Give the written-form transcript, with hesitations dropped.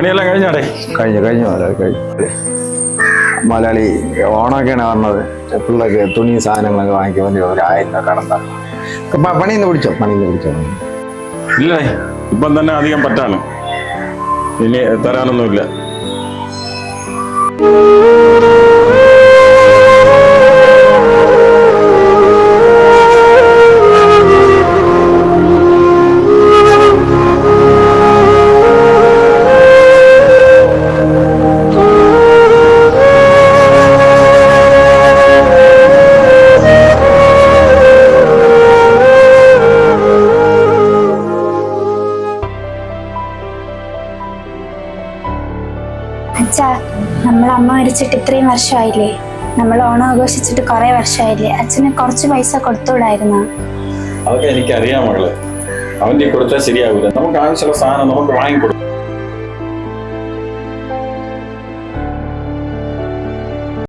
പണിയെല്ലാം കഴിഞ്ഞാടേ? കഴിഞ്ഞു മലയാളി ഓണമൊക്കെയാണ് പറഞ്ഞത്. പിള്ളേർക്ക് തുണി സാധനങ്ങളൊക്കെ വാങ്ങിക്കാൻ വേണ്ടി 1000 രൂപ കടന്താ. പണിന്ന് പിടിച്ചോ? ഇല്ലേ, ഇപ്പം തന്നെ അധികം പറ്റാണ്, ഇനി തരാനൊന്നുമില്ല. അച്ഛാ, നമ്മളമ്മ മരിച്ചിട്ട് ഇത്രയും വർഷമായില്ലേ? നമ്മൾ ഓണം ആഘോഷിച്ചിട്ട് കുറെ വർഷമായില്ലേ? അച്ഛന് കുറച്ച് പൈസ കൊടുത്തുകൂടായിരുന്നോ? അതൊക്കെ എനിക്കറിയാം മകളെ, അവൻ്റെ കൊടുത്താൽ ശരിയാവില്ല. നമുക്ക് ആവശ്യമുള്ള സാധനം നമുക്ക് വാങ്ങിക്കൊടുക്കും.